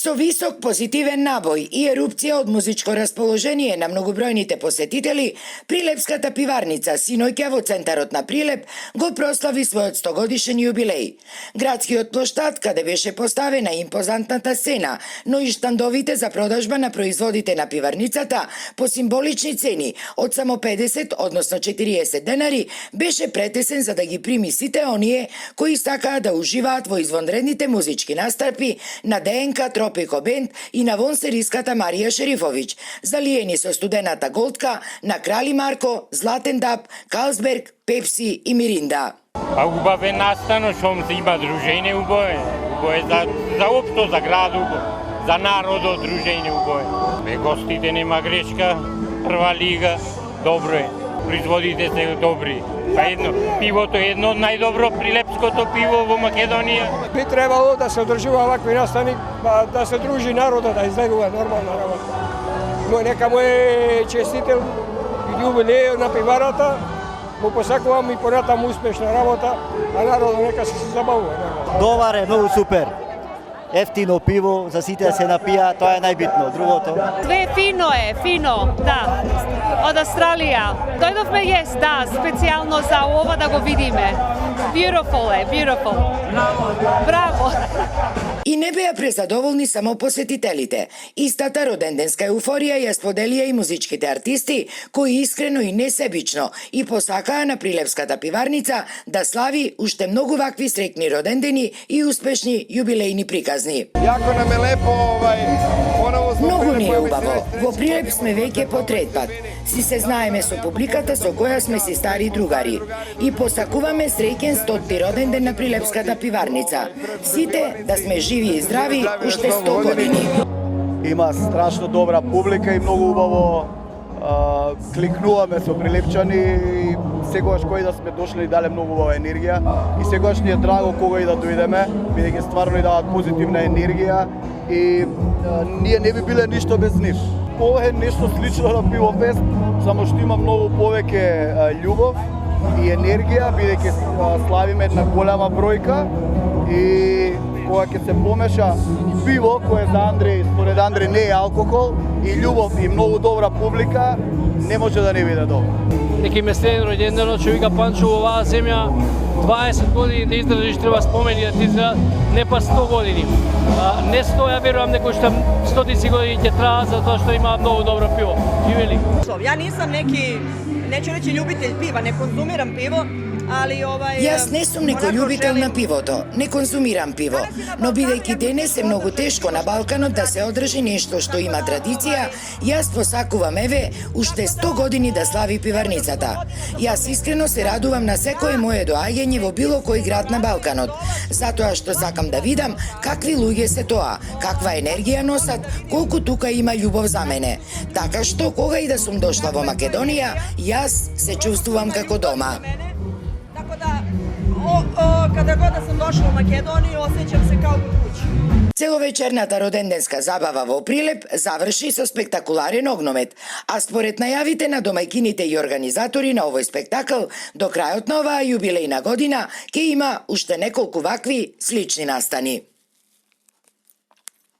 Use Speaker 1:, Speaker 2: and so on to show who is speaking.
Speaker 1: Со висок позитивен набој и ерупција од музичко расположение на многобројните посетители, Прилепската пиварница синоќа во центарот на Прилеп го прослави својот 100-годишен јубилеј. Градскиот плоштад, каде беше поставена импозантната сцена, но и штандовите за продажба на производите на пиварницата по символични цени од само 50, односно 40 денари, беше претесен за да ги прими сите оние кои сакаат да уживаат во извонредните музички настапи на ДНК Тропико Бенд и на вонсериската Марија Шерифовиќ, залиени со студената голтка на Крали Марко, Златен Даб, Калсберг, Пепси и Миринда.
Speaker 2: А убав е настано, шом се има дружење убое. Убое за општо, за градот, за народот дружење убое. Бе гостите нема грешка, прва лига, добро е. Производите се добри. Па пивото е едно од најдобро прилепското пиво во Македонија.
Speaker 3: Би требало да се одржува вакви настани, да се дружи народот, да излегува нормална работа. Нека му е честител јубилеј на пиварата, му посакувам и понатаму успешна работа, а народот нека се забавува.
Speaker 4: Добар е, многу супер. Ефтино пиво, за сите да се напија, тоа е најбитно. Другото?
Speaker 5: Све фино е, фино, да. Од Австралија. Дојдовме да, специјално за ова да го видиме. Beautiful е, beautiful. Браво.
Speaker 1: И не беа презадоволни само посетителите. Истата роденденска еуфорија ја споделија и музичките артисти, кои искрено и несебично и посакаа на Прилепската пиварница да слави уште многу вакви среќни родендени и успешни јубилејни приказни.
Speaker 3: Јако нам е лепо, поново сме
Speaker 1: Многу ни е убаво. Во Прилеп сме веќе по трет пат. Си се знаеме со публиката со која сме си стари другари. И посакуваме среќен 100-ти роденден на Прилепската пиварница. Сите да сме живи и здрави уште 100 години.
Speaker 4: Има страшно добра публика и многу убаво кликнуваме со прилепчани и секогаш кој да сме дошли дале многу убава енергија и секогаш ни е драго кога и да дојдеме, бидејќи стварно ни даваат позитивна енергија и ние не би биле ништо без нив. Ова е нешто слично на Пивофест, само што има многу повеќе љубов и енергија, бидејќи славиме една голема бројка и кога ќе се помеша пиво, кое за Андреј, според Андреј не е алкохол, и љубов и многу добра публика, не може да не биде добро.
Speaker 6: Неки местен роѓенденот, што вика Панчо, оваа земја 20 години да издржиш, треба спомени да ти издржат, не па 100 години. Не 100, ја верувам некој што стотици години ќе траат затоа што има многу добро пиво. Живели.
Speaker 7: Ја нисам неки, неću reći ljubitelj piva, ne konzumiram pivo, ali
Speaker 1: Јас не сум некој љубител на пивото, не конзумирам пиво, но бидејќи денес е многу тешко на Балканот да се одржи нешто што има традиција, јас посакувам еве уште 100 години да слави пиварницата. Јас искрено се радувам на секое мое доаѓање во било кој град на Балканот, затоа што сакам да видам какви луѓе се тоа, каква енергија носат, колку тука има љубов за мене. Така што кога и да сум дошла во Македонија, јас се чувствувам како дома.
Speaker 7: Kada god da sam došla u Makedoniju, osjećam se kao kod kuće.
Speaker 1: Целовечерната роденденска забава во Прилеп заврши со спектакуларен огномет, а според најавите на домајкините и организатори на овој спектакл, до крајот на оваа јубилејна година ќе има уште неколку вакви слични настани.